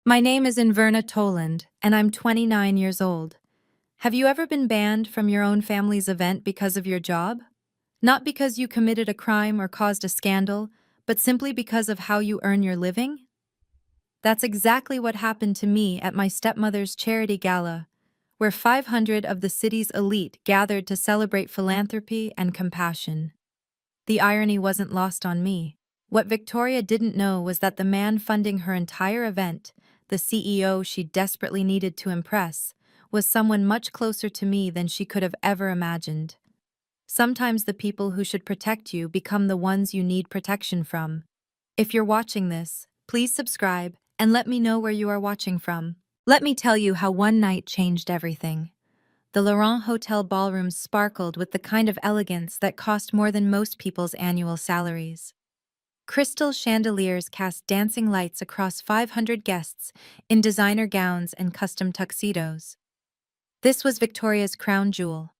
My name is Inverna Toland, and I'm 29 years old. Have you ever been banned from your own family's event because of your job? Not because you committed a crime or caused a scandal, but simply because of how you earn your living? That's exactly what happened to me at my stepmother's charity gala, where 500 of the city's elite gathered to celebrate philanthropy and compassion. The irony wasn't lost on me. What Victoria didn't know was that the man funding her entire event, the CEO she desperately needed to impress, was someone much closer to me than she could have ever imagined. Sometimes the people who should protect you become the ones you need protection from. If you're watching this, please subscribe and let me know where you are watching from. Let me tell you how one night changed everything. The Laurent Hotel ballroom sparkled with the kind of elegance that cost more than most people's annual salaries. Crystal chandeliers cast dancing lights across 500 guests in designer gowns and custom tuxedos. This was Victoria's crown jewel,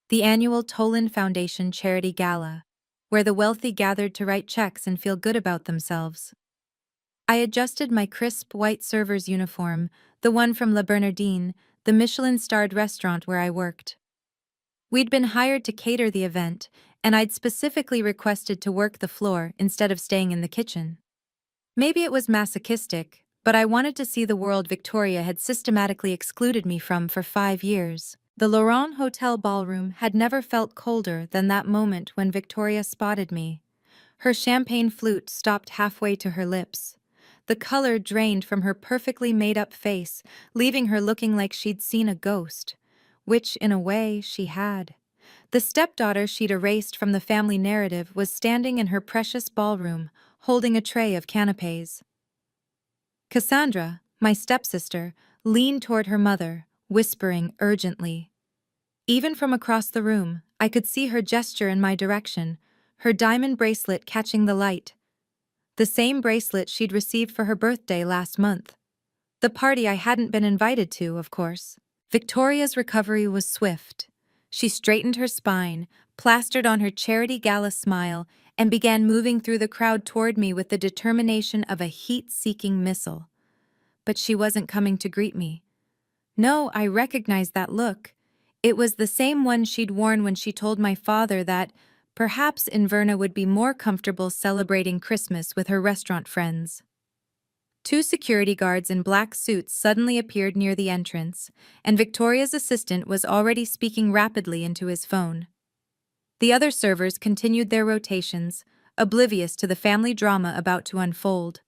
the annual Toland Foundation Charity Gala, where the wealthy gathered to write checks and feel good about themselves. I adjusted my crisp white server's uniform, the one from La Bernardine, the Michelin-starred restaurant where I worked. We'd been hired to cater the event, and I'd specifically requested to work the floor instead of staying in the kitchen. Maybe it was masochistic, but I wanted to see the world Victoria had systematically excluded me from for 5 years. The Laurent Hotel ballroom had never felt colder than that moment when Victoria spotted me. Her champagne flute stopped halfway to her lips. The color drained from her perfectly made-up face, leaving her looking like she'd seen a ghost. Which, in a way, she had. The stepdaughter she'd erased from the family narrative was standing in her precious ballroom, holding a tray of canapés. Cassandra, my stepsister, leaned toward her mother, whispering urgently. Even from across the room, I could see her gesture in my direction, her diamond bracelet catching the light. The same bracelet she'd received for her birthday last month. The party I hadn't been invited to, of course. Victoria's recovery was swift. She straightened her spine, plastered on her charity gala smile, and began moving through the crowd toward me with the determination of a heat-seeking missile. But she wasn't coming to greet me. No, I recognized that look. It was the same one she'd worn when she told my father that perhaps Inverna would be more comfortable celebrating Christmas with her restaurant friends. 2 security guards in black suits suddenly appeared near the entrance, and Victoria's assistant was already speaking rapidly into his phone. The other servers continued their rotations, oblivious to the family drama about to unfold.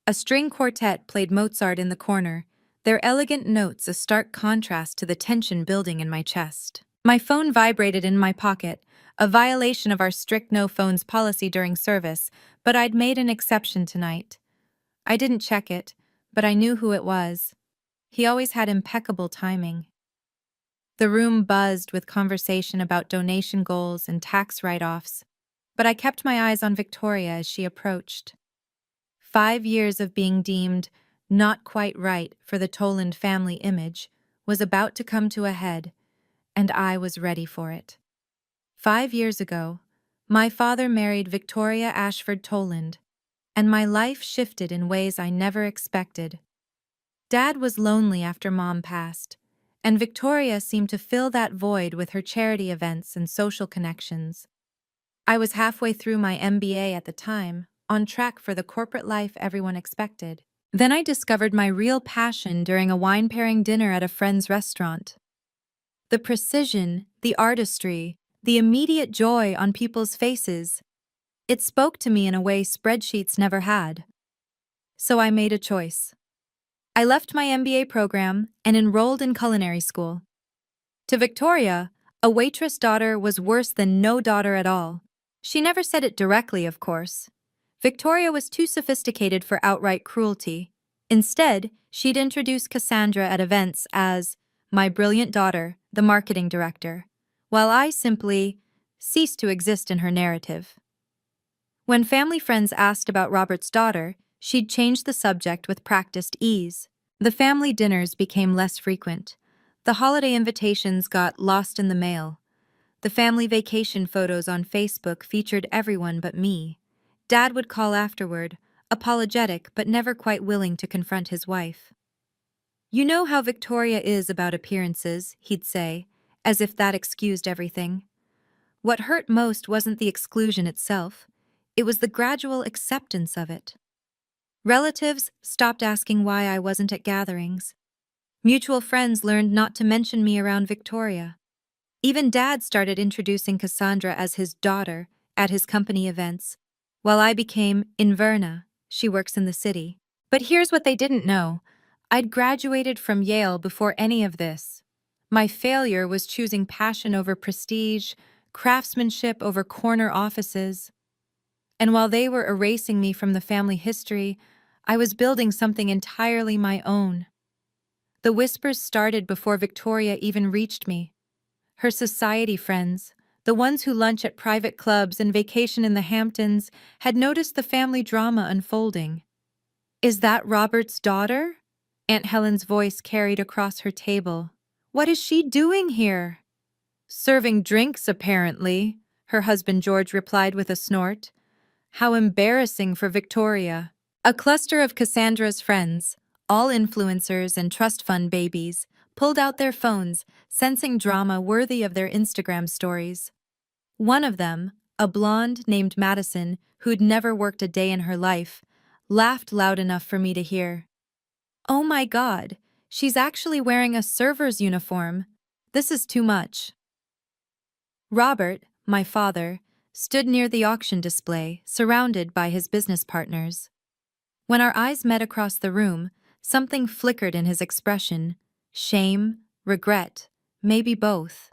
A string quartet played Mozart in the corner, their elegant notes a stark contrast to the tension building in my chest. My phone vibrated in my pocket, a violation of our strict no-phones policy during service, but I'd made an exception tonight. I didn't check it, but I knew who it was. He always had impeccable timing. The room buzzed with conversation about donation goals and tax write-offs, but I kept my eyes on Victoria as she approached. 5 years of being deemed not quite right for the Toland family image was about to come to a head, and I was ready for it. 5 years ago, my father married Victoria Ashford Toland, and my life shifted in ways I never expected. Dad was lonely after Mom passed, and Victoria seemed to fill that void with her charity events and social connections. I was halfway through my MBA at the time, on track for the corporate life everyone expected. Then I discovered my real passion during a wine-pairing dinner at a friend's restaurant. The precision, the artistry, the immediate joy on people's faces. It spoke to me in a way spreadsheets never had. So I made a choice. I left my MBA program and enrolled in culinary school. To Victoria, a waitress daughter was worse than no daughter at all. She never said it directly, of course. Victoria was too sophisticated for outright cruelty. Instead, she'd introduce Cassandra at events as my brilliant daughter, the marketing director, while I simply ceased to exist in her narrative. When family friends asked about Robert's daughter, she'd change the subject with practiced ease. The family dinners became less frequent. The holiday invitations got lost in the mail. The family vacation photos on Facebook featured everyone but me. Dad would call afterward, apologetic but never quite willing to confront his wife. "You know how Victoria is about appearances," he'd say, as if that excused everything. What hurt most wasn't the exclusion itself, it was the gradual acceptance of it. Relatives stopped asking why I wasn't at gatherings. Mutual friends learned not to mention me around Victoria. Even Dad started introducing Cassandra as his daughter at his company events, while I became Inverna. She works in the city. But here's what they didn't know. I'd graduated from Yale before any of this. My failure was choosing passion over prestige, craftsmanship over corner offices. And while they were erasing me from the family history, I was building something entirely my own. The whispers started before Victoria even reached me. Her society friends, the ones who lunch at private clubs and vacation in the Hamptons, had noticed the family drama unfolding. "Is that Robert's daughter?" Aunt Helen's voice carried across her table. "What is she doing here?" "Serving drinks, apparently," her husband George replied with a snort. How embarrassing for Victoria. A cluster of Cassandra's friends, all influencers and trust fund babies, pulled out their phones, sensing drama worthy of their Instagram stories. One of them, a blonde named Madison, who'd never worked a day in her life, laughed loud enough for me to hear. "Oh my God, she's actually wearing a server's uniform. This is too much." Robert, my father, stood near the auction display, surrounded by his business partners. When our eyes met across the room, something flickered in his expression. Shame, regret, maybe both.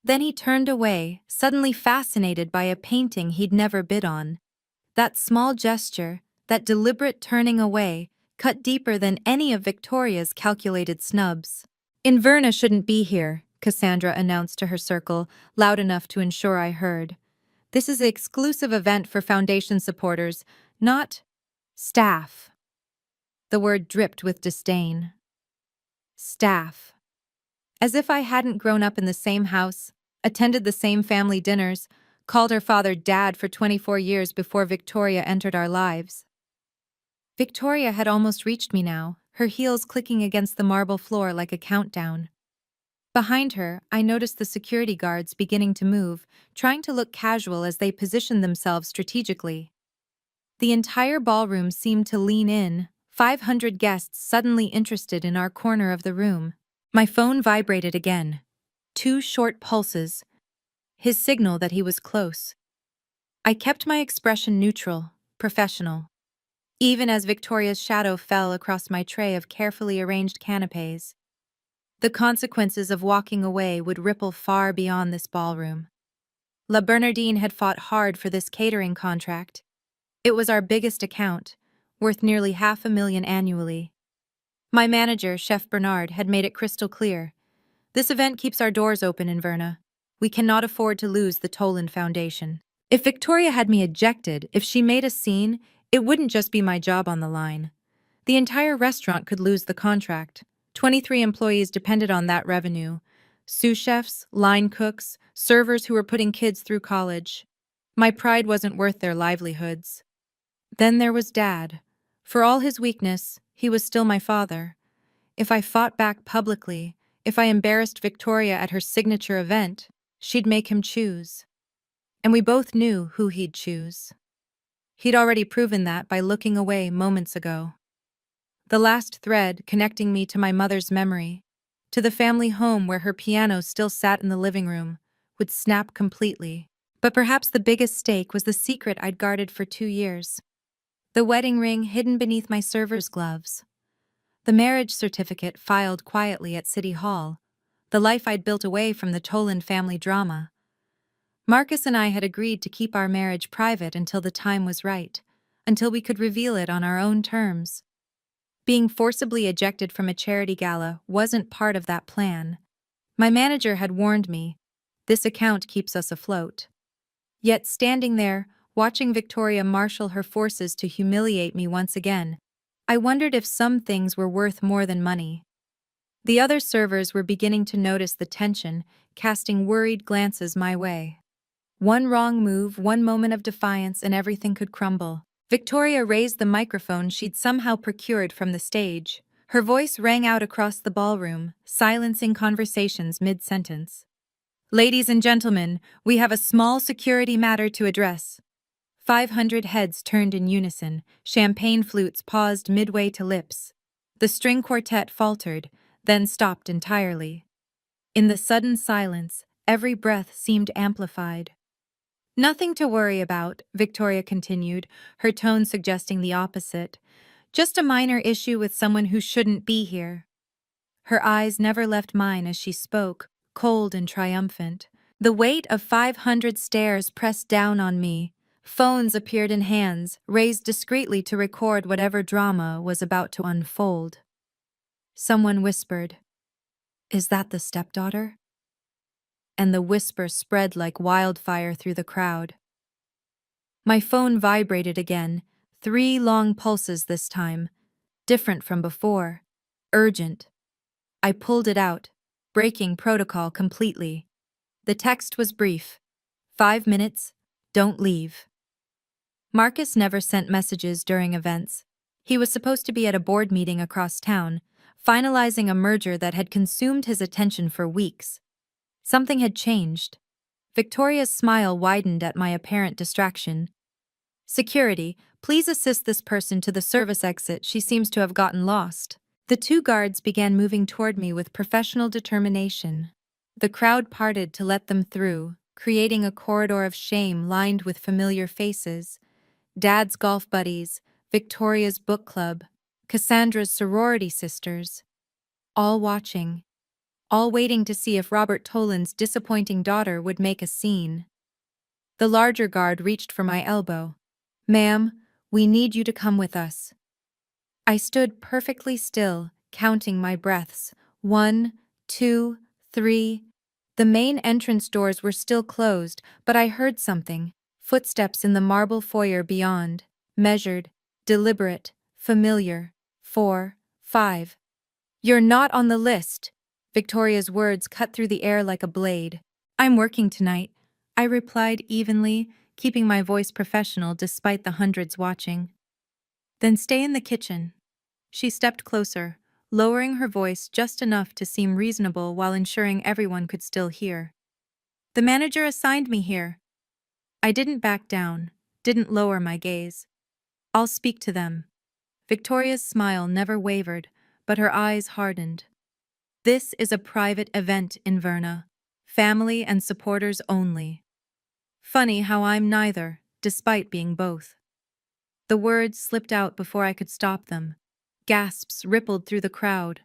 Then he turned away, suddenly fascinated by a painting he'd never bid on. That small gesture, that deliberate turning away, cut deeper than any of Victoria's calculated snubs. "Inverna shouldn't be here," Cassandra announced to her circle, loud enough to ensure I heard. "This is an exclusive event for Foundation supporters, not staff." The word dripped with disdain. Staff. As if I hadn't grown up in the same house, attended the same family dinners, called her father Dad for 24 years before Victoria entered our lives. Victoria had almost reached me now, her heels clicking against the marble floor like a countdown. Behind her, I noticed the security guards beginning to move, trying to look casual as they positioned themselves strategically. The entire ballroom seemed to lean in, 500 guests suddenly interested in our corner of the room. My phone vibrated again. 2 short pulses, his signal that he was close. I kept my expression neutral, professional. Even as Victoria's shadow fell across my tray of carefully arranged canapés. The consequences of walking away would ripple far beyond this ballroom. La Bernardine had fought hard for this catering contract. It was our biggest account, worth nearly $500,000 annually. My manager, Chef Bernard, had made it crystal clear. "This event keeps our doors open in Verna. We cannot afford to lose the Toland Foundation." If Victoria had me ejected, if she made a scene, it wouldn't just be my job on the line. The entire restaurant could lose the contract. 23 employees depended on that revenue. Sous chefs, line cooks, servers who were putting kids through college. My pride wasn't worth their livelihoods. Then there was Dad. For all his weakness, he was still my father. If I fought back publicly, if I embarrassed Victoria at her signature event, she'd make him choose. And we both knew who he'd choose. He'd already proven that by looking away moments ago. The last thread connecting me to my mother's memory, to the family home where her piano still sat in the living room, would snap completely. But perhaps the biggest stake was the secret I'd guarded for 2 years. The wedding ring hidden beneath my server's gloves. The marriage certificate filed quietly at City Hall. The life I'd built away from the Toland family drama. Marcus and I had agreed to keep our marriage private until the time was right, until we could reveal it on our own terms. Being forcibly ejected from a charity gala wasn't part of that plan. My manager had warned me, "This account keeps us afloat." Yet standing there, watching Victoria marshal her forces to humiliate me once again, I wondered if some things were worth more than money. The other servers were beginning to notice the tension, casting worried glances my way. One wrong move, one moment of defiance, and everything could crumble. Victoria raised the microphone she'd somehow procured from the stage. Her voice rang out across the ballroom, silencing conversations mid-sentence. "Ladies and gentlemen, we have a small security matter to address." 500 heads turned in unison, champagne flutes paused midway to lips. The string quartet faltered, then stopped entirely. In the sudden silence, every breath seemed amplified. "Nothing to worry about," Victoria continued, her tone suggesting the opposite. "Just a minor issue with someone who shouldn't be here." Her eyes never left mine as she spoke, cold and triumphant. The weight of 500 stares pressed down on me. Phones appeared in hands, raised discreetly to record whatever drama was about to unfold. Someone whispered, "Is that the stepdaughter?" And the whisper spread like wildfire through the crowd. My phone vibrated again, 3 long pulses this time, different from before, urgent. I pulled it out, breaking protocol completely. The text was brief. 5 minutes, don't leave. Marcus never sent messages during events. He was supposed to be at a board meeting across town, finalizing a merger that had consumed his attention for weeks. Something had changed. Victoria's smile widened at my apparent distraction. "Security, please assist this person to the service exit. She seems to have gotten lost." The 2 guards began moving toward me with professional determination. The crowd parted to let them through, creating a corridor of shame lined with familiar faces. Dad's golf buddies, Victoria's book club, Cassandra's sorority sisters. All watching. All waiting to see if Robert Toland's disappointing daughter would make a scene. The larger guard reached for my elbow. "Ma'am, we need you to come with us." I stood perfectly still, counting my breaths. 1, 2, 3. The main entrance doors were still closed, but I heard something. Footsteps in the marble foyer beyond. Measured, deliberate, familiar. 4, 5. "You're not on the list." Victoria's words cut through the air like a blade. "I'm working tonight," I replied evenly, keeping my voice professional despite the hundreds watching. "Then stay in the kitchen." She stepped closer, lowering her voice just enough to seem reasonable while ensuring everyone could still hear. "The manager assigned me here." I didn't back down, didn't lower my gaze. "I'll speak to them." Victoria's smile never wavered, but her eyes hardened. "This is a private event, Inverna. Family and supporters only." Funny how I'm neither, despite being both. The words slipped out before I could stop them. Gasps rippled through the crowd.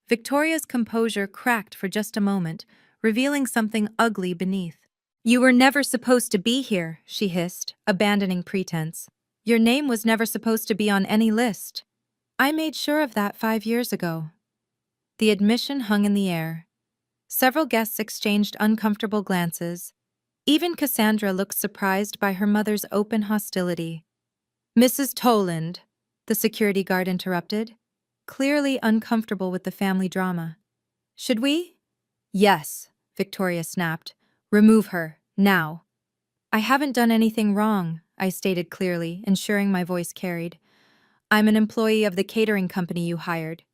Victoria's composure cracked for just a moment, revealing something ugly beneath. "You were never supposed to be here," she hissed, abandoning pretense. "Your name was never supposed to be on any list." I made sure of that 5 years ago. The admission hung in the air. Several guests exchanged uncomfortable glances. Even Cassandra looked surprised by her mother's open hostility. "Mrs. Toland," the security guard interrupted, clearly uncomfortable with the family drama. "Should we?" "Yes," Victoria snapped. "Remove her, now." "I haven't done anything wrong," I stated clearly, ensuring my voice carried. "I'm an employee of the catering company you hired."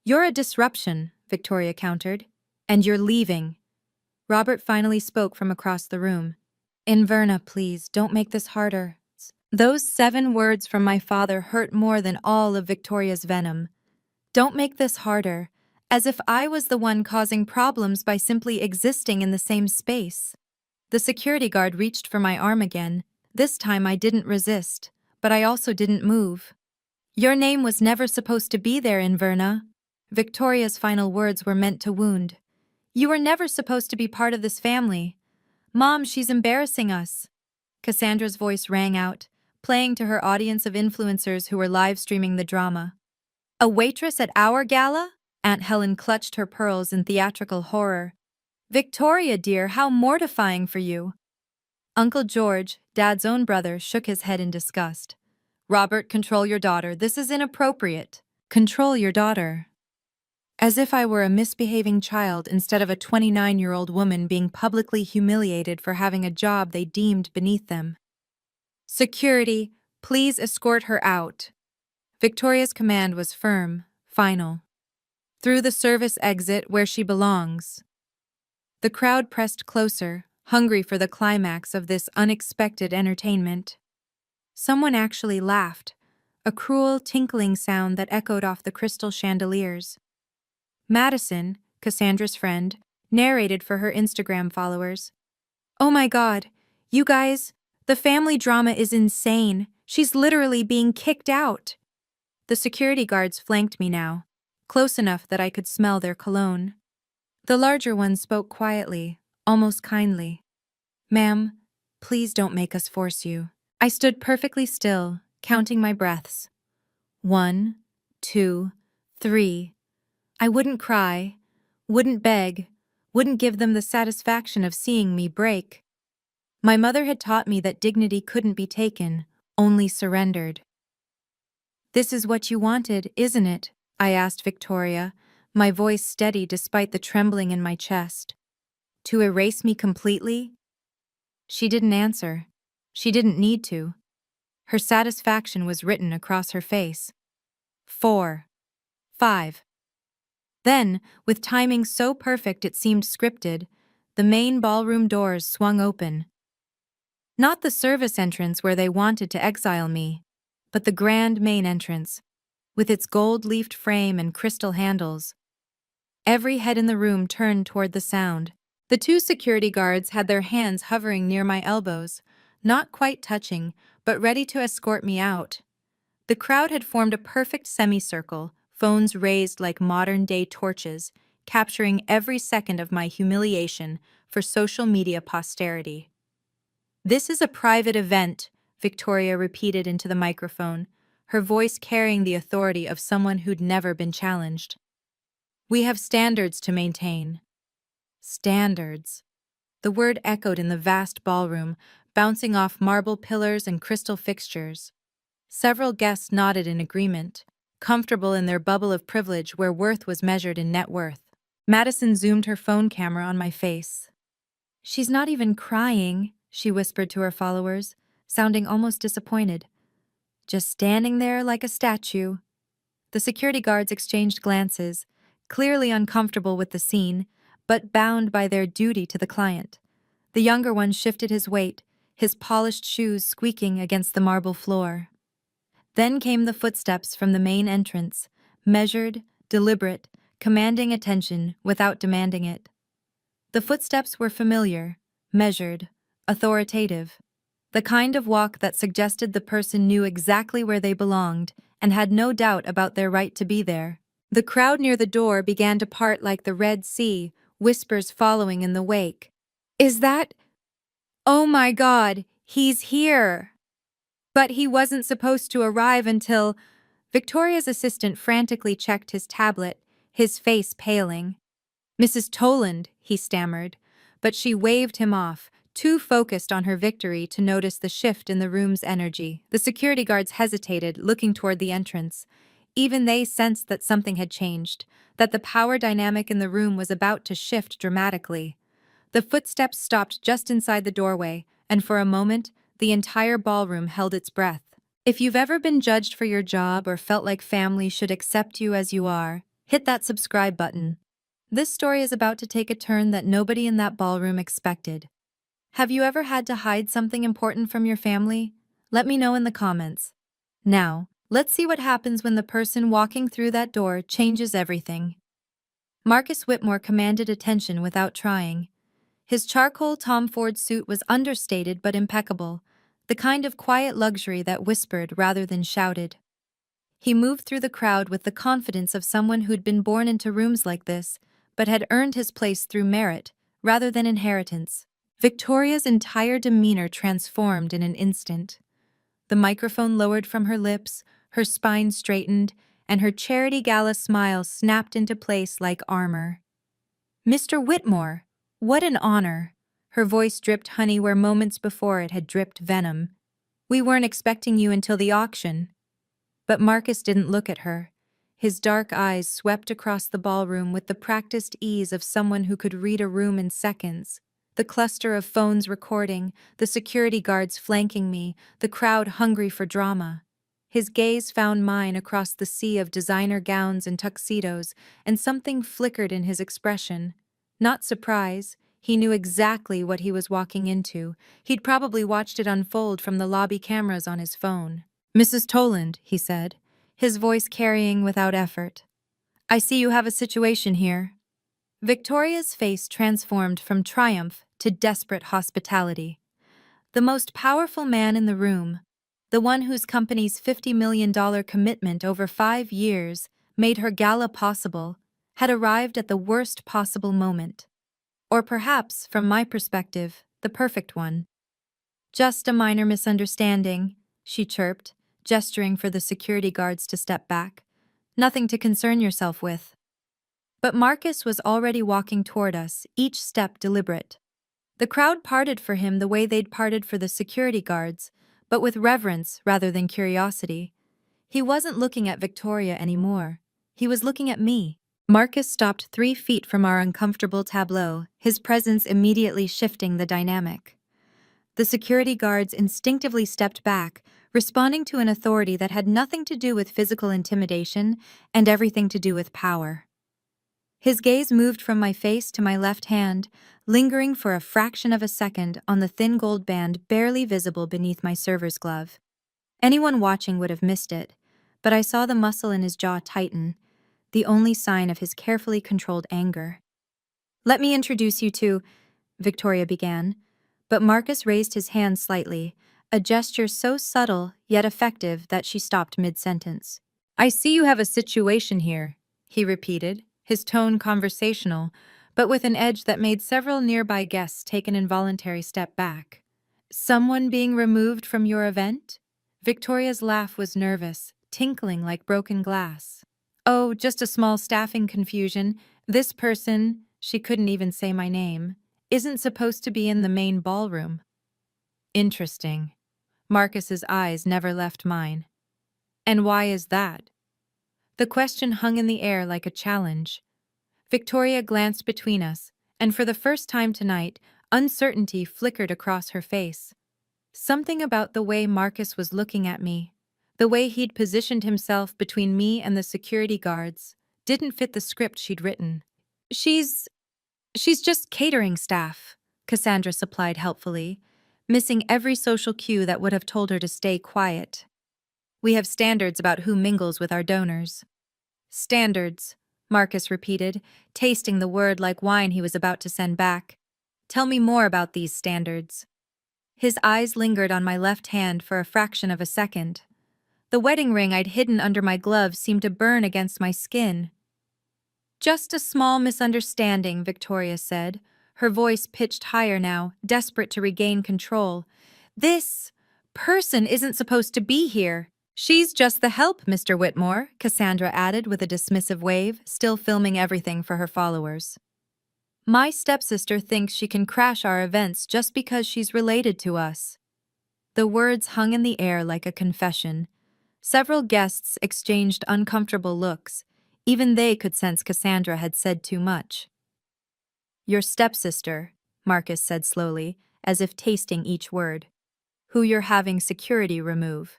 "You're a disruption," Victoria countered. "And you're leaving." Robert finally spoke from across the room. "Inverna, please, don't make this harder." Those 7 words from my father hurt more than all of Victoria's venom. "Don't make this harder," as if I was the one causing problems by simply existing in the same space. The security guard reached for my arm again. This time I didn't resist, but I also didn't move. "Your name was never supposed to be there, Inverna." Victoria's final words were meant to wound. "You were never supposed to be part of this family." "Mom, she's embarrassing us." Cassandra's voice rang out, playing to her audience of influencers who were live-streaming the drama. "A waitress at our gala?" Aunt Helen clutched her pearls in theatrical horror. "Victoria, dear, how mortifying for you." Uncle George, Dad's own brother, shook his head in disgust. "Robert, control your daughter. This is inappropriate." "Control your daughter." As if I were a misbehaving child instead of a 29-year-old woman being publicly humiliated for having a job they deemed beneath them. "Security, Please escort her out." Victoria's command was firm, final. "Through the service exit where she belongs." The crowd pressed closer, hungry for the climax of this unexpected entertainment. Someone actually laughed, a cruel, tinkling sound that echoed off the crystal chandeliers. Madison, Cassandra's friend, narrated for her Instagram followers. "Oh my God, you guys, the family drama is insane. She's literally being kicked out." The security guards flanked me now, close enough that I could smell their cologne. The larger one spoke quietly, almost kindly. "Ma'am, please don't make us force you." I stood perfectly still, counting my breaths. 1, 2, 3. I wouldn't cry, wouldn't beg, wouldn't give them the satisfaction of seeing me break. My mother had taught me that dignity couldn't be taken, only surrendered. "This is what you wanted, isn't it?" I asked Victoria, my voice steady despite the trembling in my chest. "To erase me completely?" She didn't answer. She didn't need to. Her satisfaction was written across her face. 4, 5. Then, with timing so perfect it seemed scripted, the main ballroom doors swung open. Not the service entrance where they wanted to exile me, but the grand main entrance, with its gold-leafed frame and crystal handles. Every head in the room turned toward the sound. The two security guards had their hands hovering near my elbows, not quite touching, but ready to escort me out. The crowd had formed a perfect semicircle, phones raised like modern-day torches, capturing every second of my humiliation for social media posterity. "This is a private event," Victoria repeated into the microphone, her voice carrying the authority of someone who'd never been challenged. "We have standards to maintain." Standards. The word echoed in the vast ballroom, bouncing off marble pillars and crystal fixtures. Several guests nodded in agreement, comfortable in their bubble of privilege where worth was measured in net worth. Madison zoomed her phone camera on my face. "She's not even crying," she whispered to her followers, sounding almost disappointed. "Just standing there like a statue." The security guards exchanged glances, clearly uncomfortable with the scene, but bound by their duty to the client. The younger one shifted his weight, his polished shoes squeaking against the marble floor. Then came the footsteps from the main entrance, measured, deliberate, commanding attention without demanding it. The footsteps were familiar, measured, authoritative, the kind of walk that suggested the person knew exactly where they belonged and had no doubt about their right to be there. The crowd near the door began to part like the Red Sea, whispers following in the wake. "Is that? Oh my God, he's here!" But he wasn't supposed to arrive until... Victoria's assistant frantically checked his tablet, his face paling. "Mrs. Toland," he stammered, but she waved him off, too focused on her victory to notice the shift in the room's energy. The security guards hesitated, looking toward the entrance. Even they sensed that something had changed, that the power dynamic in the room was about to shift dramatically. The footsteps stopped just inside the doorway, and for a moment, the entire ballroom held its breath. If you've ever been judged for your job or felt like family should accept you as you are, hit that subscribe button. This story is about to take a turn that nobody in that ballroom expected. Have you ever had to hide something important from your family? Let me know in the comments. Now, let's see what happens when the person walking through that door changes everything. Marcus Whitmore commanded attention without trying. His charcoal Tom Ford suit was understated but impeccable, the kind of quiet luxury that whispered rather than shouted. He moved through the crowd with the confidence of someone who'd been born into rooms like this, but had earned his place through merit, rather than inheritance. Victoria's entire demeanor transformed in an instant. The microphone lowered from her lips, her spine straightened, and her charity gala smile snapped into place like armor. "Mr. Whitmore, what an honor!" Her voice dripped honey where moments before it had dripped venom. "We weren't expecting you until the auction." But Marcus didn't look at her. His dark eyes swept across the ballroom with the practiced ease of someone who could read a room in seconds. The cluster of phones recording, the security guards flanking me, the crowd hungry for drama. His gaze found mine across the sea of designer gowns and tuxedos, and something flickered in his expression. Not surprise, he knew exactly what he was walking into. He'd probably watched it unfold from the lobby cameras on his phone. "Mrs. Toland," he said, his voice carrying without effort. "I see you have a situation here." Victoria's face transformed from triumph to desperate hospitality. The most powerful man in the room, the one whose company's $50 million commitment over 5 years made her gala possible, had arrived at the worst possible moment. Or perhaps, from my perspective, the perfect one. "Just a minor misunderstanding," she chirped, gesturing for the security guards to step back. "Nothing to concern yourself with." But Marcus was already walking toward us, each step deliberate. The crowd parted for him the way they'd parted for the security guards, but with reverence rather than curiosity. He wasn't looking at Victoria anymore. He was looking at me. Marcus stopped 3 feet from our uncomfortable tableau, his presence immediately shifting the dynamic. The security guards instinctively stepped back, responding to an authority that had nothing to do with physical intimidation and everything to do with power. His gaze moved from my face to my left hand, lingering for a fraction of a second on the thin gold band barely visible beneath my server's glove. Anyone watching would have missed it, but I saw the muscle in his jaw tighten, the only sign of his carefully controlled anger. "Let me introduce you to," Victoria began, but Marcus raised his hand slightly, a gesture so subtle yet effective that she stopped mid-sentence. "I see you have a situation here," he repeated, his tone conversational, but with an edge that made several nearby guests take an involuntary step back. "Someone being removed from your event?" Victoria's laugh was nervous, tinkling like broken glass. "Oh, just a small staffing confusion. This person," she couldn't even say my name, "isn't supposed to be in the main ballroom." "Interesting." Marcus's eyes never left mine. "And why is that?" The question hung in the air like a challenge. Victoria glanced between us, and for the first time tonight, uncertainty flickered across her face. Something about the way Marcus was looking at me, the way he'd positioned himself between me and the security guards, didn't fit the script she'd written. She's just catering staff," Cassandra supplied helpfully, missing every social cue that would have told her to stay quiet. "We have standards about who mingles with our donors." "Standards," Marcus repeated, tasting the word like wine he was about to send back. "Tell me more about these standards." His eyes lingered on my left hand for a fraction of a second. The wedding ring I'd hidden under my glove seemed to burn against my skin. "Just a small misunderstanding," Victoria said, her voice pitched higher now, desperate to regain control. "This person isn't supposed to be here." "She's just the help, Mr. Whitmore," Cassandra added with a dismissive wave, still filming everything for her followers. "My stepsister thinks she can crash our events just because she's related to us." The words hung in the air like a confession. Several guests exchanged uncomfortable looks. Even they could sense Cassandra had said too much. "Your stepsister," Marcus said slowly, as if tasting each word, "who you're having security remove."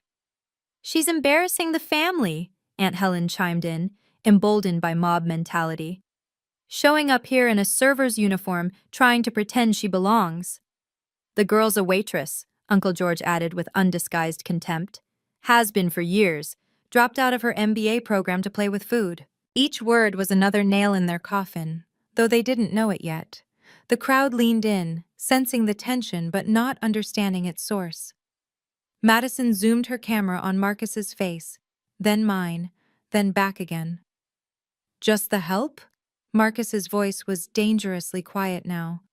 "She's embarrassing the family," Aunt Helen chimed in, emboldened by mob mentality. "Showing up here in a server's uniform, trying to pretend she belongs." "The girl's a waitress," Uncle George added with undisguised contempt. "Has been for years. Dropped out of her MBA program to play with food." Each word was another nail in their coffin, though they didn't know it yet. The crowd leaned in, sensing the tension but not understanding its source. Madison zoomed her camera on Marcus's face, then mine, then back again. "Just the help?" Marcus's voice was dangerously quiet now.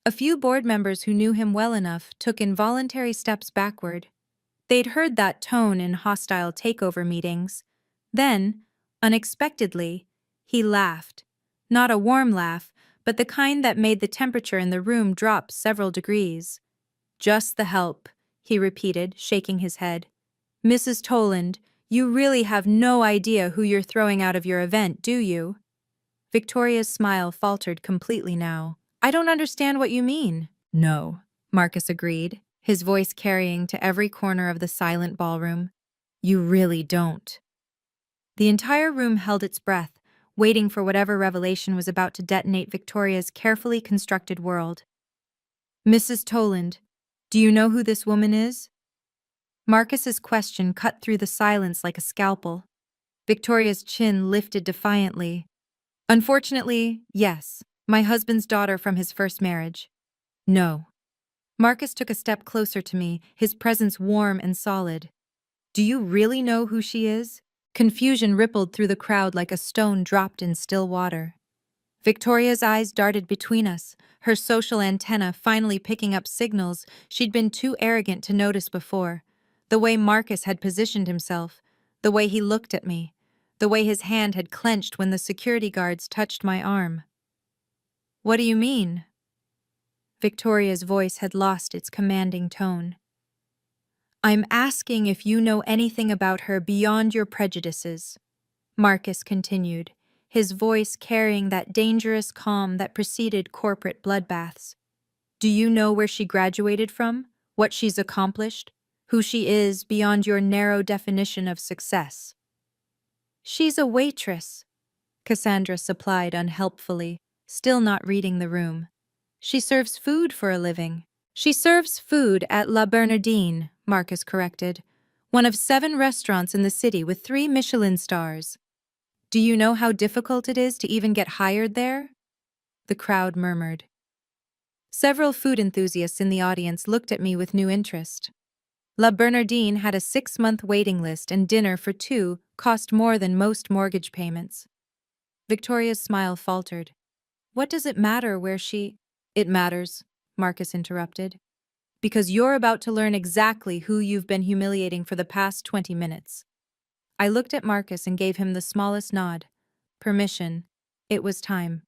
A few board members who knew him well enough took involuntary steps backward. They'd heard that tone in hostile takeover meetings. Then, unexpectedly, he laughed. Not a warm laugh, but the kind that made the temperature in the room drop several degrees. "Just the help," he repeated, shaking his head. "Mrs. Toland, you really have no idea who you're throwing out of your event, do you?" Victoria's smile faltered completely now. I don't understand what you mean. No, Marcus agreed, his voice carrying to every corner of the silent ballroom. You really don't. The entire room held its breath, waiting for whatever revelation was about to detonate Victoria's carefully constructed world. Mrs. Toland, do you know who this woman is? Marcus's question cut through the silence like a scalpel. Victoria's chin lifted defiantly. Unfortunately, yes, my husband's daughter from his first marriage. No. Marcus took a step closer to me, his presence warm and solid. Do you really know who she is? Confusion rippled through the crowd like a stone dropped in still water. Victoria's eyes darted between us, her social antenna finally picking up signals she'd been too arrogant to notice before. The way Marcus had positioned himself, the way he looked at me, the way his hand had clenched when the security guards touched my arm. What do you mean? Victoria's voice had lost its commanding tone. I'm asking if you know anything about her beyond your prejudices, Marcus continued, his voice carrying that dangerous calm that preceded corporate bloodbaths. Do you know where she graduated from, what she's accomplished, who she is beyond your narrow definition of success? She's a waitress, Cassandra supplied unhelpfully, still not reading the room. She serves food for a living. She serves food at La Bernardine, Marcus corrected, one of 7 restaurants in the city with 3 Michelin stars. Do you know how difficult it is to even get hired there? The crowd murmured. Several food enthusiasts in the audience looked at me with new interest. La Bernardine had a 6-month waiting list, and dinner for 2 cost more than most mortgage payments. Victoria's smile faltered. What does it matter where she— It matters, Marcus interrupted, because you're about to learn exactly who you've been humiliating for the past 20 minutes. I looked at Marcus and gave him the smallest nod. Permission. It was time.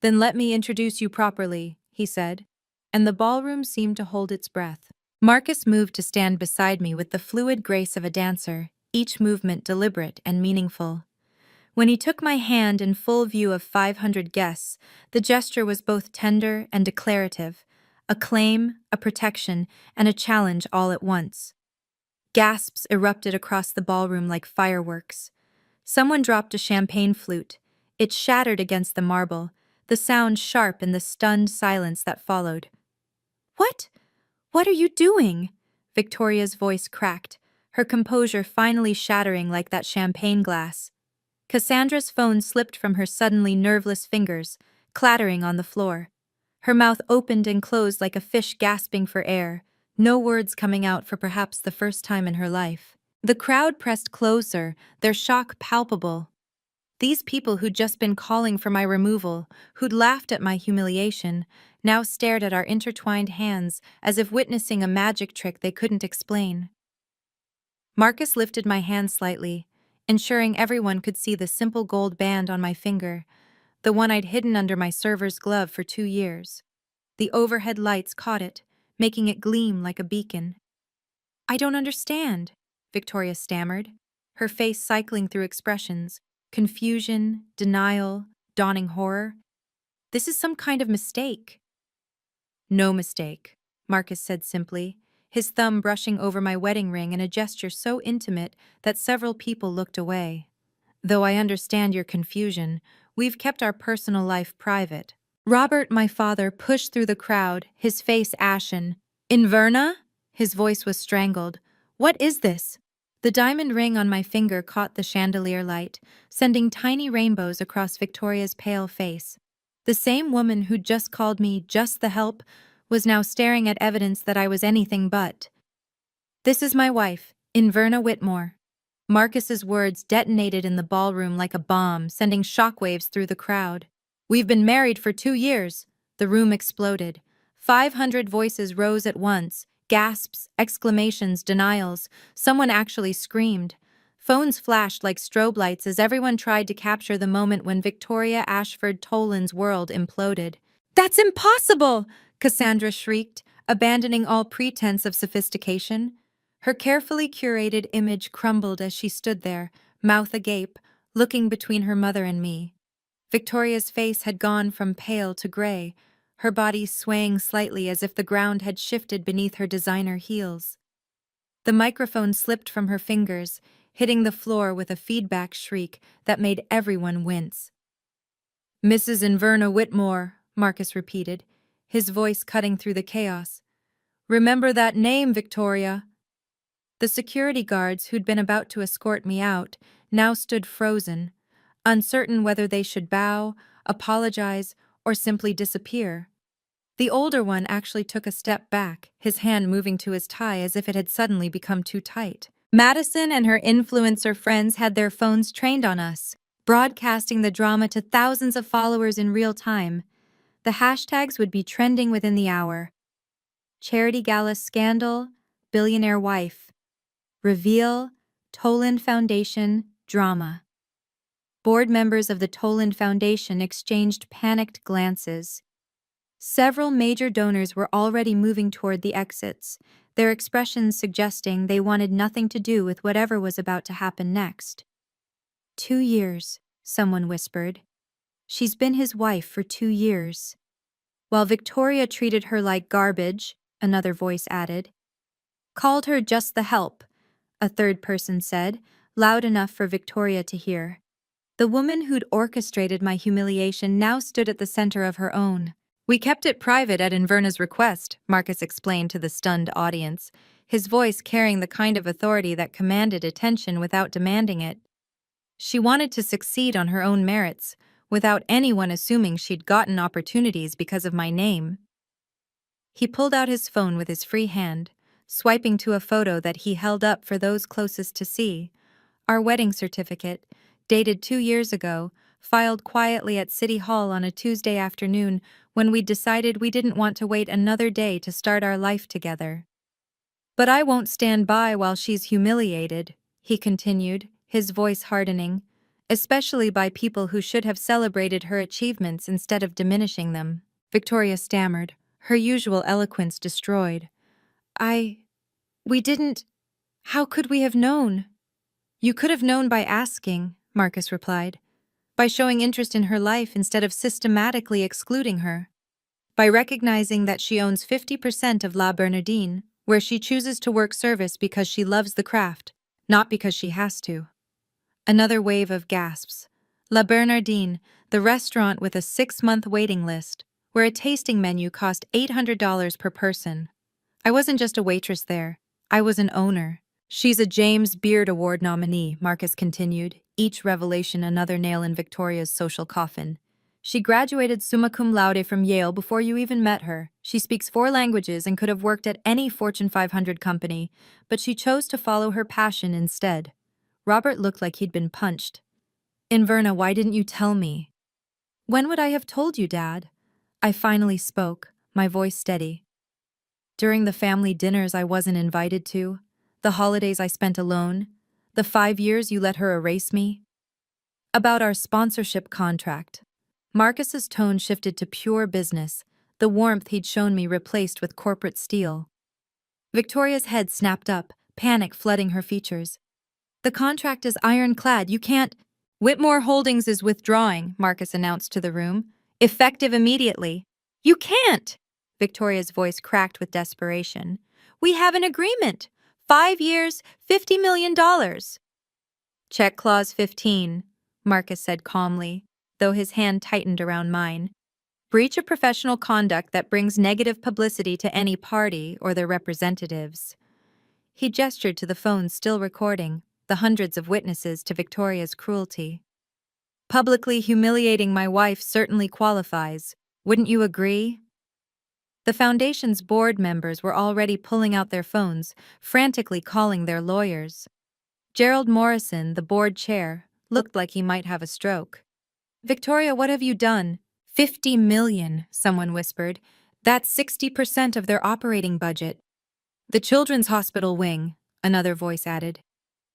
Then let me introduce you properly, he said, and the ballroom seemed to hold its breath. Marcus moved to stand beside me with the fluid grace of a dancer, each movement deliberate and meaningful. When he took my hand in full view of 500 guests, the gesture was both tender and declarative, a claim, a protection, and a challenge all at once. Gasps erupted across the ballroom like fireworks. Someone dropped a champagne flute. It shattered against the marble, the sound sharp in the stunned silence that followed. What? What are you doing? Victoria's voice cracked, her composure finally shattering like that champagne glass. Cassandra's phone slipped from her suddenly nerveless fingers, clattering on the floor. Her mouth opened and closed like a fish gasping for air, no words coming out for perhaps the first time in her life. The crowd pressed closer, their shock palpable. These people who'd just been calling for my removal, who'd laughed at my humiliation, now stared at our intertwined hands as if witnessing a magic trick they couldn't explain. Marcus lifted my hand slightly, ensuring everyone could see the simple gold band on my finger, the one I'd hidden under my server's glove for 2 years. The overhead lights caught it, making it gleam like a beacon. I don't understand, Victoria stammered, her face cycling through expressions, confusion, denial, dawning horror. This is some kind of mistake. No mistake, Marcus said simply, his thumb brushing over my wedding ring in a gesture so intimate that several people looked away. Though I understand your confusion, we've kept our personal life private. Robert, my father, pushed through the crowd, his face ashen. Inverna? His voice was strangled. What is this? The diamond ring on my finger caught the chandelier light, sending tiny rainbows across Victoria's pale face. The same woman who'd just called me just the help was now staring at evidence that I was anything but. This is my wife, Inverna Whitmore. Marcus's words detonated in the ballroom like a bomb, sending shockwaves through the crowd. We've been married for 2 years. The room exploded. 500 voices rose at once, gasps, exclamations, denials. Someone actually screamed. Phones flashed like strobe lights as everyone tried to capture the moment when Victoria Ashford Toland's world imploded. That's impossible! Cassandra shrieked, abandoning all pretense of sophistication. Her carefully curated image crumbled as she stood there, mouth agape, looking between her mother and me. Victoria's face had gone from pale to gray, her body swaying slightly as if the ground had shifted beneath her designer heels. The microphone slipped from her fingers, hitting the floor with a feedback shriek that made everyone wince. "Mrs. Inverna Whitmore," Marcus repeated, his voice cutting through the chaos. "Remember that name, Victoria." The security guards who'd been about to escort me out now stood frozen, uncertain whether they should bow, apologize, or simply disappear. The older one actually took a step back, his hand moving to his tie as if it had suddenly become too tight. Madison and her influencer friends had their phones trained on us, broadcasting the drama to thousands of followers in real time. The hashtags would be trending within the hour. Charity Gala scandal, billionaire wife. Reveal, Toland Foundation, drama. Board members of the Toland Foundation exchanged panicked glances. Several major donors were already moving toward the exits, their expressions suggesting they wanted nothing to do with whatever was about to happen next. 2 years, someone whispered. She's been his wife for 2 years. While Victoria treated her like garbage, another voice added. Called her just the help, a third person said, loud enough for Victoria to hear. The woman who'd orchestrated my humiliation now stood at the center of her own. "We kept it private at Inverna's request," Marcus explained to the stunned audience, his voice carrying the kind of authority that commanded attention without demanding it. She wanted to succeed on her own merits, without anyone assuming she'd gotten opportunities because of my name. He pulled out his phone with his free hand, swiping to a photo that he held up for those closest to see. Our wedding certificate, dated 2 years ago, filed quietly at City Hall on a Tuesday afternoon when we decided we didn't want to wait another day to start our life together. "But I won't stand by while she's humiliated," he continued, his voice hardening, "especially by people who should have celebrated her achievements instead of diminishing them." Victoria stammered, her usual eloquence destroyed. We didn't. How could we have known?" "You could have known by asking," Marcus replied. "By showing interest in her life instead of systematically excluding her. By recognizing that she owns 50% of La Bernardine, where she chooses to work service because she loves the craft, not because she has to." Another wave of gasps. La Bernardine, the restaurant with a 6-month waiting list, where a tasting menu cost $800 per person. I wasn't just a waitress there. I was an owner. "She's a James Beard Award nominee," Marcus continued, each revelation another nail in Victoria's social coffin. "She graduated summa cum laude from Yale before you even met her. She speaks 4 languages and could have worked at any Fortune 500 company, but she chose to follow her passion instead." Robert looked like he'd been punched. "Inverna, why didn't you tell me?" "When would I have told you, Dad?" I finally spoke, my voice steady. "During the family dinners I wasn't invited to, the holidays I spent alone, the 5 years you let her erase me." "About our sponsorship contract." Marcus's tone shifted to pure business, the warmth he'd shown me replaced with corporate steel. Victoria's head snapped up, panic flooding her features. "The contract is ironclad, you can't—" "Whitmore Holdings is withdrawing," Marcus announced to the room. "Effective immediately." "You can't!" Victoria's voice cracked with desperation. "We have an agreement. 5 years, $50 million. "Check clause 15, Marcus said calmly, though his hand tightened around mine. "Breach of professional conduct that brings negative publicity to any party or their representatives." He gestured to the phone still recording, the hundreds of witnesses to Victoria's cruelty. "Publicly humiliating my wife certainly qualifies. Wouldn't you agree?" The foundation's board members were already pulling out their phones, frantically calling their lawyers. Gerald Morrison, the board chair, looked like he might have a stroke. "Victoria, what have you done?" $50 million, someone whispered. "That's 60% of their operating budget." "The Children's Hospital wing," another voice added.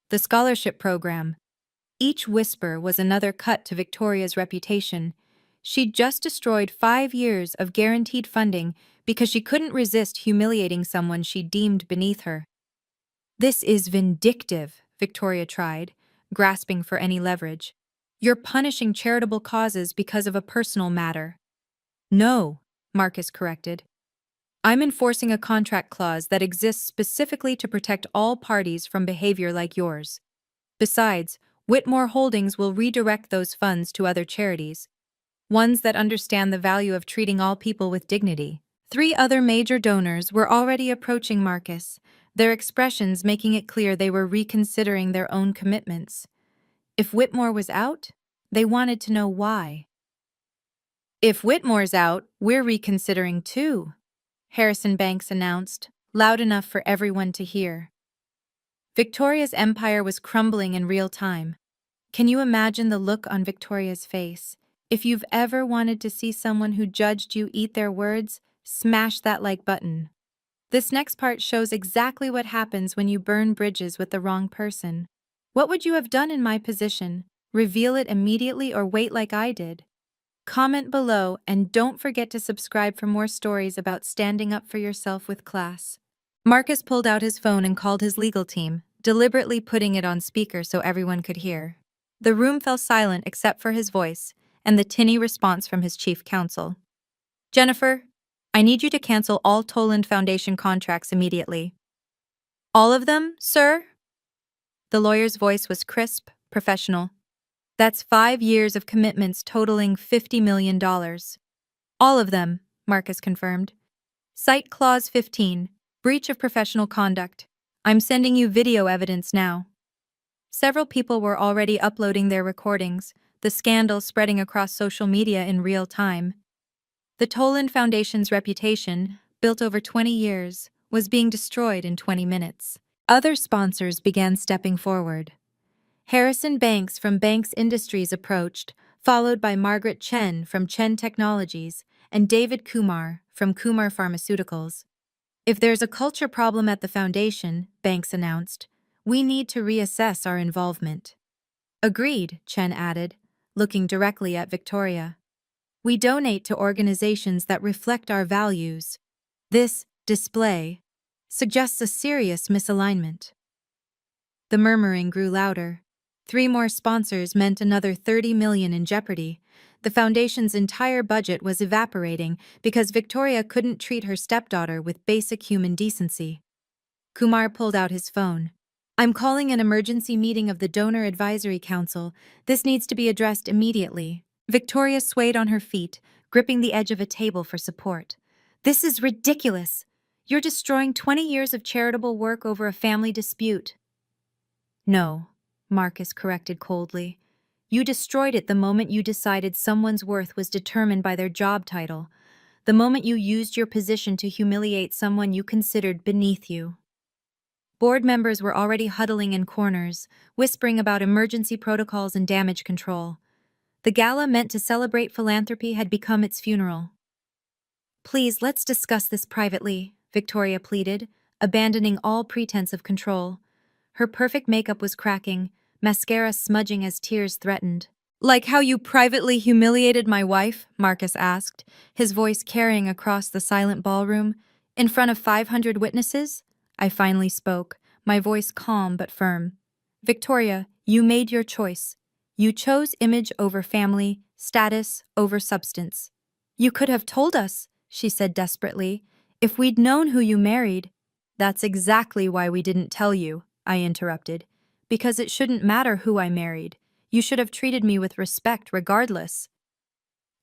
"The scholarship program." Each whisper was another cut to Victoria's reputation. She'd just destroyed 5 years of guaranteed funding because she couldn't resist humiliating someone she deemed beneath her. "This is vindictive," Victoria tried, grasping for any leverage. "You're punishing charitable causes because of a personal matter." "No," Marcus corrected. I'm enforcing a contract clause that exists specifically to protect all parties from behavior like yours. Besides, Whitmore Holdings will redirect those funds to other charities, ones that understand the value of treating all people with dignity. 3 other major donors were already approaching Marcus, their expressions making it clear they were reconsidering their own commitments. If Whitmore was out, they wanted to know why. If Whitmore's out, we're reconsidering too, Harrison Banks announced, loud enough for everyone to hear. Victoria's empire was crumbling in real time. Can you imagine the look on Victoria's face? If you've ever wanted to see someone who judged you eat their words, smash that like button. This next part shows exactly what happens when you burn bridges with the wrong person. What would you have done in my position? Reveal it immediately or wait like I did? Comment below and don't forget to subscribe for more stories about standing up for yourself with class. Marcus pulled out his phone and called his legal team, deliberately putting it on speaker so everyone could hear. The room fell silent except for his voice and the tinny response from his chief counsel. Jennifer, I need you to cancel all Toland Foundation contracts immediately. All of them, sir? The lawyer's voice was crisp, professional. That's 5 years of commitments totaling $50 million. All of them, Marcus confirmed. Cite Clause 15, breach of professional conduct. I'm sending you video evidence now. Several people were already uploading their recordings, the scandal spreading across social media in real time. The Toland Foundation's reputation, built over 20 years, was being destroyed in 20 minutes. Other sponsors began stepping forward. Harrison Banks from Banks Industries approached, followed by Margaret Chen from Chen Technologies and David Kumar from Kumar Pharmaceuticals. If there's a culture problem at the foundation, Banks announced, we need to reassess our involvement. Agreed, Chen added, looking directly at Victoria. We donate to organizations that reflect our values. This display suggests a serious misalignment. The murmuring grew louder. 3 more sponsors meant another $30 million in jeopardy. The foundation's entire budget was evaporating because Victoria couldn't treat her stepdaughter with basic human decency. Kumar pulled out his phone. I'm calling an emergency meeting of the Donor Advisory Council. This needs to be addressed immediately. Victoria swayed on her feet, gripping the edge of a table for support. This is ridiculous. You're destroying 20 years of charitable work over a family dispute. No, Marcus corrected coldly. You destroyed it the moment you decided someone's worth was determined by their job title, the moment you used your position to humiliate someone you considered beneath you. Board members were already huddling in corners, whispering about emergency protocols and damage control. The gala meant to celebrate philanthropy had become its funeral. Please, let's discuss this privately, Victoria pleaded, abandoning all pretense of control. Her perfect makeup was cracking, mascara smudging as tears threatened. Like how you privately humiliated my wife? Marcus asked, his voice carrying across the silent ballroom. In front of 500 witnesses? I finally spoke, my voice calm but firm. Victoria, you made your choice. You chose image over family, status over substance. You could have told us, she said desperately, if we'd known who you married. That's exactly why we didn't tell you, I interrupted. Because it shouldn't matter who I married. You should have treated me with respect regardless.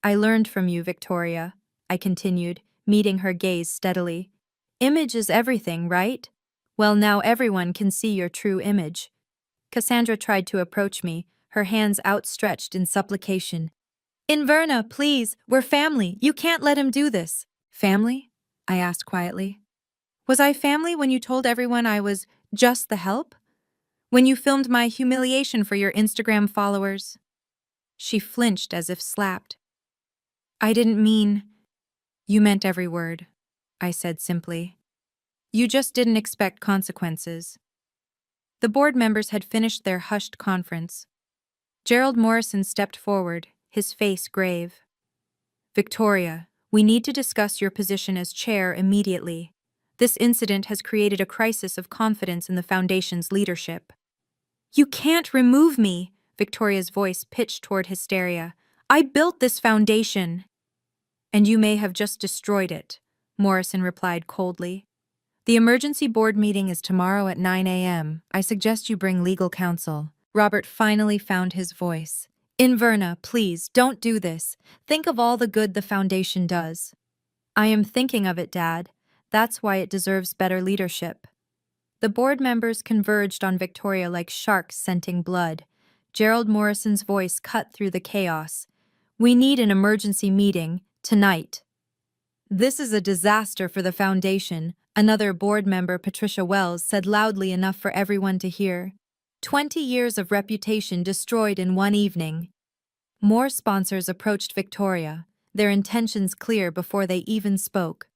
I learned from you, Victoria, I continued, meeting her gaze steadily. Image is everything, right? Well, now everyone can see your true image. Cassandra tried to approach me, her hands outstretched in supplication. Inverna, please, we're family. You can't let him do this. Family? I asked quietly. Was I family when you told everyone I was just the help? When you filmed my humiliation for your Instagram followers? She flinched as if slapped. I didn't mean... You meant every word, I said simply. You just didn't expect consequences. The board members had finished their hushed conference. Gerald Morrison stepped forward, his face grave. Victoria, we need to discuss your position as chair immediately. This incident has created a crisis of confidence in the foundation's leadership. You can't remove me, Victoria's voice pitched toward hysteria. I built this foundation. And you may have just destroyed it, Morrison replied coldly. The emergency board meeting is tomorrow at 9 a.m. I suggest you bring legal counsel. Robert finally found his voice. Inverna, please, don't do this. Think of all the good the foundation does. I am thinking of it, Dad. That's why it deserves better leadership. The board members converged on Victoria like sharks scenting blood. Gerald Morrison's voice cut through the chaos. We need an emergency meeting, tonight. This is a disaster for the foundation, another board member, Patricia Wells, said loudly enough for everyone to hear. 20 years of reputation destroyed in one evening. More sponsors approached Victoria, their intentions clear before they even spoke.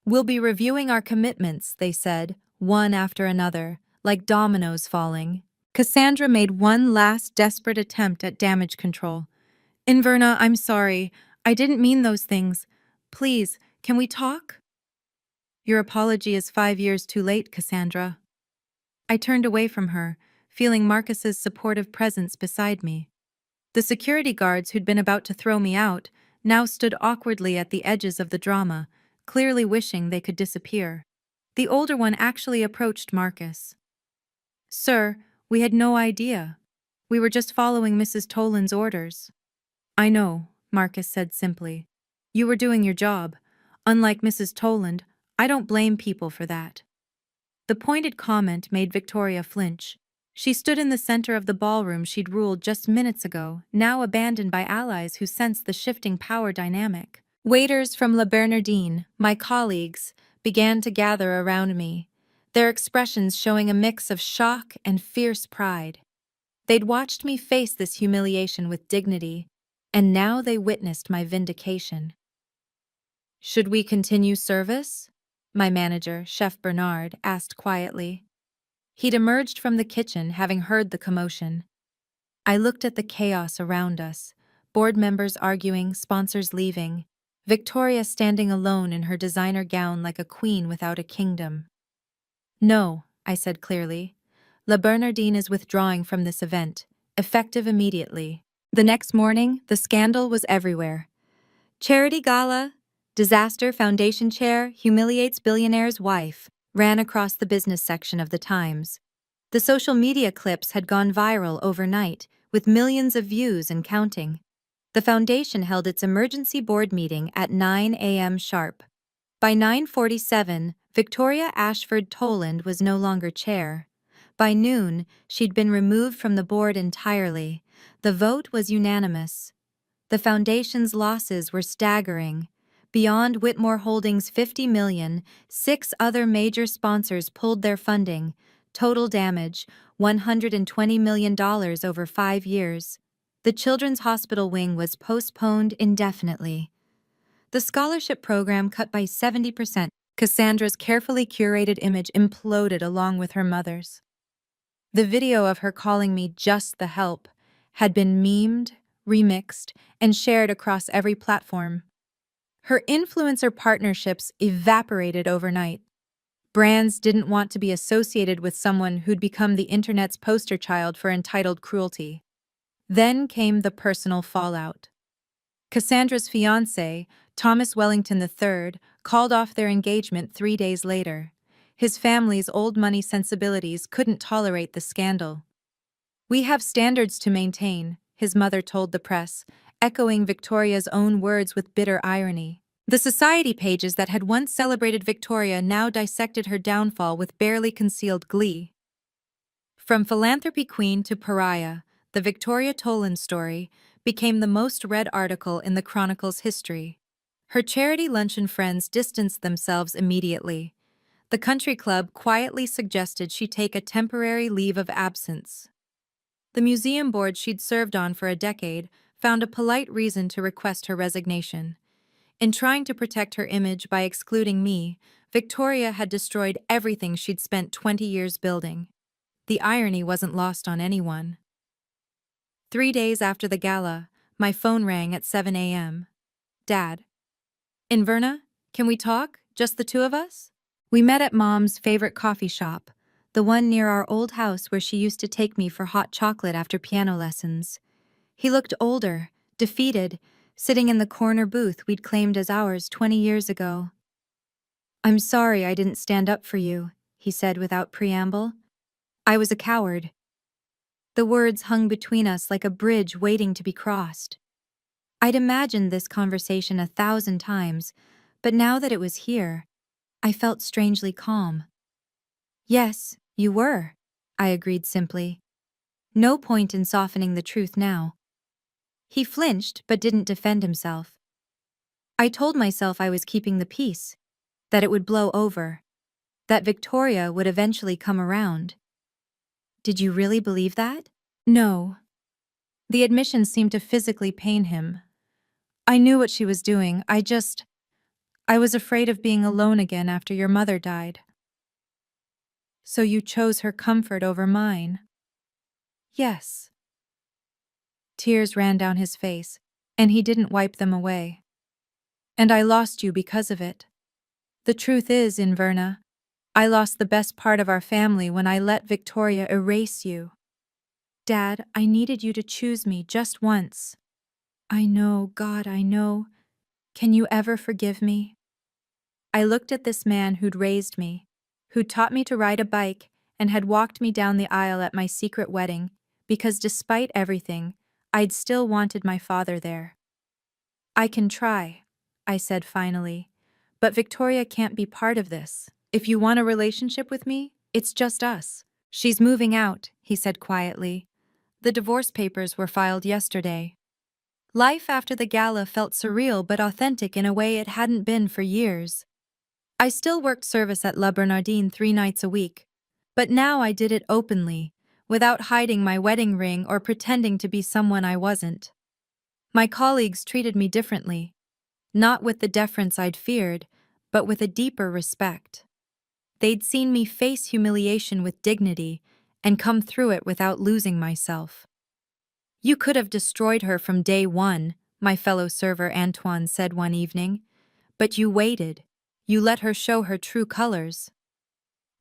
We'll be reviewing our commitments, they said, one after another, like dominoes falling. Cassandra made one last desperate attempt at damage control. Inverna, I'm sorry. I didn't mean those things. Please, can we talk? Your apology is 5 years too late, Cassandra. I turned away from her, feeling Marcus's supportive presence beside me. The security guards who'd been about to throw me out now stood awkwardly at the edges of the drama, clearly wishing they could disappear. The older one actually approached Marcus. Sir, we had no idea. We were just following Mrs. Toland's orders. I know, Marcus said simply. You were doing your job. Unlike Mrs. Toland, I don't blame people for that. The pointed comment made Victoria flinch. She stood in the center of the ballroom she'd ruled just minutes ago, now abandoned by allies who sensed the shifting power dynamic. Waiters from La Bernardine, my colleagues, began to gather around me, their expressions showing a mix of shock and fierce pride. They'd watched me face this humiliation with dignity, and now they witnessed my vindication. Should we continue service? My manager, Chef Bernard, asked quietly. He'd emerged from the kitchen, having heard the commotion. I looked at the chaos around us, board members arguing, sponsors leaving, Victoria standing alone in her designer gown like a queen without a kingdom. No, I said clearly. La Bernardine is withdrawing from this event, effective immediately. The next morning, the scandal was everywhere. Charity Gala, disaster foundation chair humiliates billionaire's wife, ran across the business section of the Times. The social media clips had gone viral overnight, with millions of views and counting. The foundation held its emergency board meeting at 9 a.m. sharp. By 9:47, Victoria Ashford Toland was no longer chair. By noon, she'd been removed from the board entirely. The vote was unanimous. The foundation's losses were staggering. Beyond Whitmore Holdings' $50 million, 6 other major sponsors pulled their funding. Total damage, $120 million over 5 years. The Children's Hospital wing was postponed indefinitely. The scholarship program cut by 70%. Cassandra's carefully curated image imploded along with her mother's. The video of her calling me just the help had been memed, remixed, and shared across every platform. Her influencer partnerships evaporated overnight. Brands didn't want to be associated with someone who'd become the internet's poster child for entitled cruelty. Then came the personal fallout. Cassandra's fiancé, Thomas Wellington III, called off their engagement 3 days later. His family's old money sensibilities couldn't tolerate the scandal. We have standards to maintain, his mother told the press, echoing Victoria's own words with bitter irony. The society pages that had once celebrated Victoria now dissected her downfall with barely concealed glee. From philanthropy queen to pariah, the Victoria Toland story became the most read article in the Chronicle's history. Her charity luncheon friends distanced themselves immediately. The country club quietly suggested she take a temporary leave of absence. The museum board she'd served on for a decade found a polite reason to request her resignation. In trying to protect her image by excluding me, Victoria had destroyed everything she'd spent 20 years building. The irony wasn't lost on anyone. 3 days after the gala, my phone rang at 7 a.m. Dad. Inverna, can we talk? Just the two of us? We met at Mom's favorite coffee shop, the one near our old house where she used to take me for hot chocolate after piano lessons. He looked older, defeated, sitting in the corner booth we'd claimed as ours 20 years ago. "I'm sorry I didn't stand up for you," he said without preamble. "I was a coward." The words hung between us like a bridge waiting to be crossed. I'd imagined this conversation 1,000 times, but now that it was here, I felt strangely calm. "Yes, you were," I agreed simply. No point in softening the truth now. He flinched but didn't defend himself. I told myself I was keeping the peace, that it would blow over, that Victoria would eventually come around. "Did you really believe that?" "No." The admission seemed to physically pain him. "I knew what she was doing, I was afraid of being alone again after your mother died." "So you chose her comfort over mine?" "Yes." Tears ran down his face, and he didn't wipe them away. "And I lost you because of it. The truth is, Inverna, I lost the best part of our family when I let Victoria erase you. Dad, I needed you to choose me just once." "I know, God, I know. Can you ever forgive me?" I looked at this man who'd raised me, who'd taught me to ride a bike and had walked me down the aisle at my secret wedding, because despite everything, I'd still wanted my father there. "I can try," I said finally, "but Victoria can't be part of this. If you want a relationship with me, it's just us." "She's moving out," he said quietly. "The divorce papers were filed yesterday." Life after the gala felt surreal but authentic in a way it hadn't been for years. I still worked service at La Bernardine 3 nights a week, but now I did it openly, without hiding my wedding ring or pretending to be someone I wasn't. My colleagues treated me differently, not with the deference I'd feared, but with a deeper respect. They'd seen me face humiliation with dignity and come through it without losing myself. "You could have destroyed her from day one," my fellow server Antoine said one evening, "but you waited. You let her show her true colors."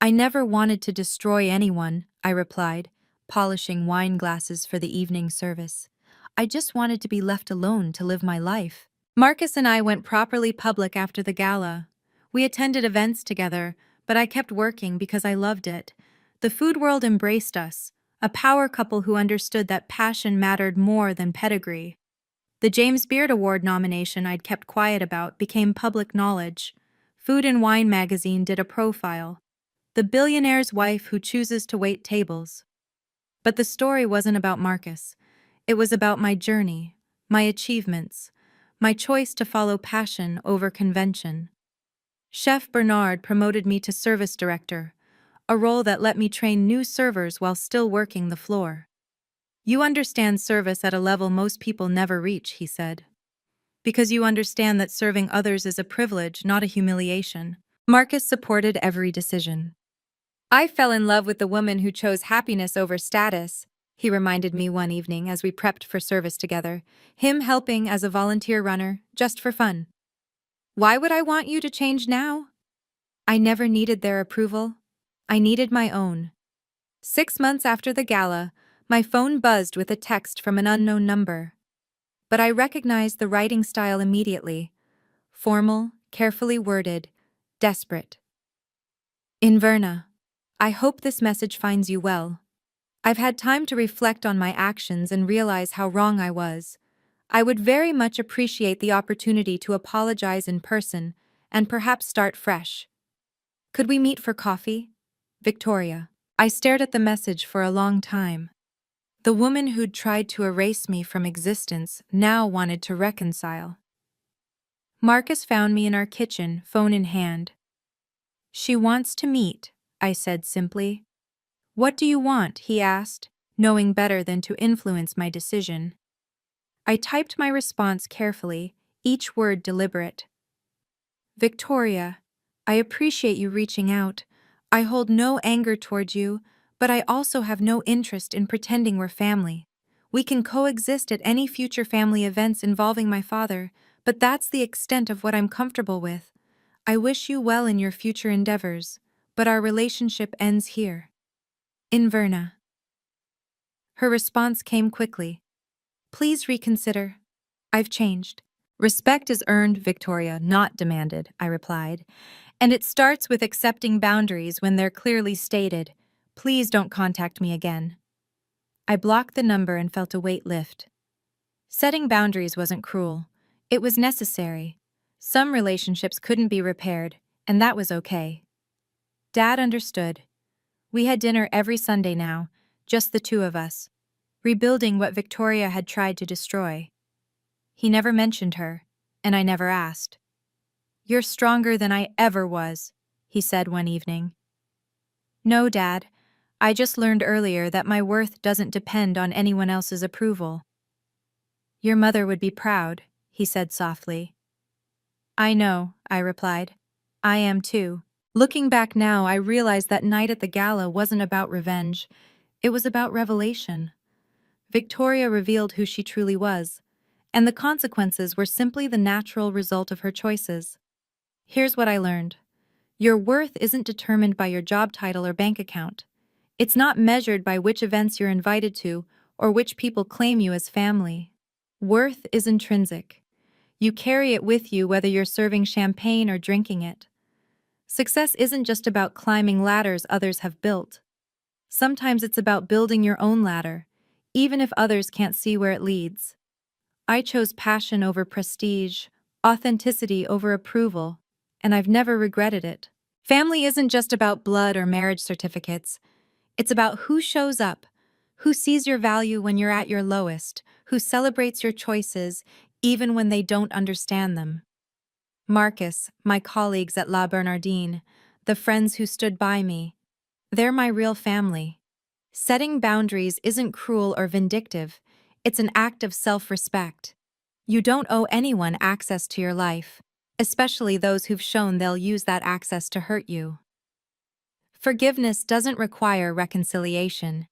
"I never wanted to destroy anyone," I replied, polishing wine glasses for the evening service. "I just wanted to be left alone to live my life." Marcus and I went properly public after the gala. We attended events together, but I kept working because I loved it. The food world embraced us, a power couple who understood that passion mattered more than pedigree. The James Beard Award nomination I'd kept quiet about became public knowledge. Food and Wine magazine did a profile. The billionaire's wife who chooses to wait tables. But the story wasn't about Marcus. It was about my journey, my achievements, my choice to follow passion over convention. Chef Bernard promoted me to service director, a role that let me train new servers while still working the floor. "You understand service at a level most people never reach," he said. "Because you understand that serving others is a privilege, not a humiliation." Marcus supported every decision. "I fell in love with the woman who chose happiness over status," he reminded me one evening as we prepped for service together, him helping as a volunteer runner, just for fun. "Why would I want you to change now?" I never needed their approval. I needed my own. 6 months after the gala, my phone buzzed with a text from an unknown number. But I recognized the writing style immediately. Formal, carefully worded, desperate. "Inverna, I hope this message finds you well. I've had time to reflect on my actions and realize how wrong I was. I would very much appreciate the opportunity to apologize in person and perhaps start fresh. Could we meet for coffee? Victoria." I stared at the message for a long time. The woman who'd tried to erase me from existence now wanted to reconcile. Marcus found me in our kitchen, phone in hand. "She wants to meet," I said simply. "What do you want?" he asked, knowing better than to influence my decision. I typed my response carefully, each word deliberate. "Victoria, I appreciate you reaching out. I hold no anger toward you, but I also have no interest in pretending we're family. We can coexist at any future family events involving my father, but that's the extent of what I'm comfortable with. I wish you well in your future endeavors, but our relationship ends here. Inverna." Her response came quickly. "Please reconsider." I've changed. Respect is earned, Victoria, not demanded, I replied. And it starts with accepting boundaries when they're clearly stated. Please don't contact me again. I blocked the number and felt a weight lift. Setting boundaries wasn't cruel. It was necessary. Some relationships couldn't be repaired, and that was okay. Dad understood. We had dinner every Sunday now, just the two of us, rebuilding what Victoria had tried to destroy. He never mentioned her, and I never asked. "You're stronger than I ever was," he said one evening. "No, Dad. I just learned earlier that my worth doesn't depend on anyone else's approval." "Your mother would be proud," he said softly. "I know," I replied. "I am too." Looking back now, I realized that night at the gala wasn't about revenge. It was about revelation. Victoria revealed who she truly was, and the consequences were simply the natural result of her choices. Here's what I learned. Your worth isn't determined by your job title or bank account. It's not measured by which events you're invited to or which people claim you as family. Worth is intrinsic. You carry it with you whether you're serving champagne or drinking it. Success isn't just about climbing ladders others have built. Sometimes it's about building your own ladder, even if others can't see where it leads. I chose passion over prestige, authenticity over approval, and I've never regretted it. Family isn't just about blood or marriage certificates. It's about who shows up, who sees your value when you're at your lowest, who celebrates your choices even when they don't understand them. Marcus, my colleagues at La Bernardine, the friends who stood by me, they're my real family. Setting boundaries isn't cruel or vindictive. It's an act of self-respect. You don't owe anyone access to your life, especially those who've shown they'll use that access to hurt you. Forgiveness doesn't require reconciliation.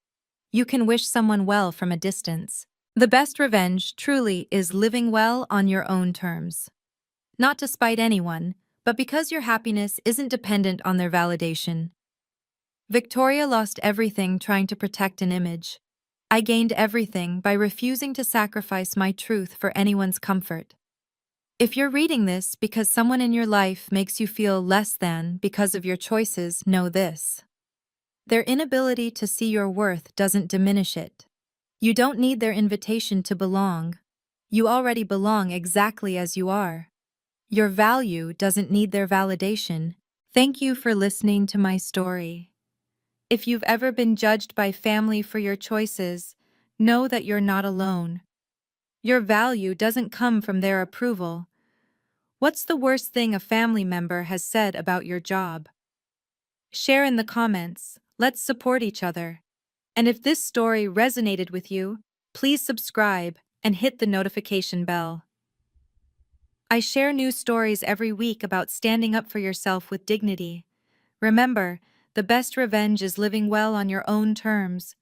You can wish someone well from a distance. The best revenge, truly, is living well on your own terms. Not to spite anyone, but because your happiness isn't dependent on their validation. Victoria lost everything trying to protect an image. I gained everything by refusing to sacrifice my truth for anyone's comfort. If you're reading this because someone in your life makes you feel less than because of your choices, know this. Their inability to see your worth doesn't diminish it. You don't need their invitation to belong. You already belong exactly as you are. Your value doesn't need their validation. Thank you for listening to my story. If you've ever been judged by family for your choices, know that you're not alone. Your value doesn't come from their approval. What's the worst thing a family member has said about your job? Share in the comments. Let's support each other. And if this story resonated with you, please subscribe and hit the notification bell. I share new stories every week about standing up for yourself with dignity. Remember, the best revenge is living well on your own terms,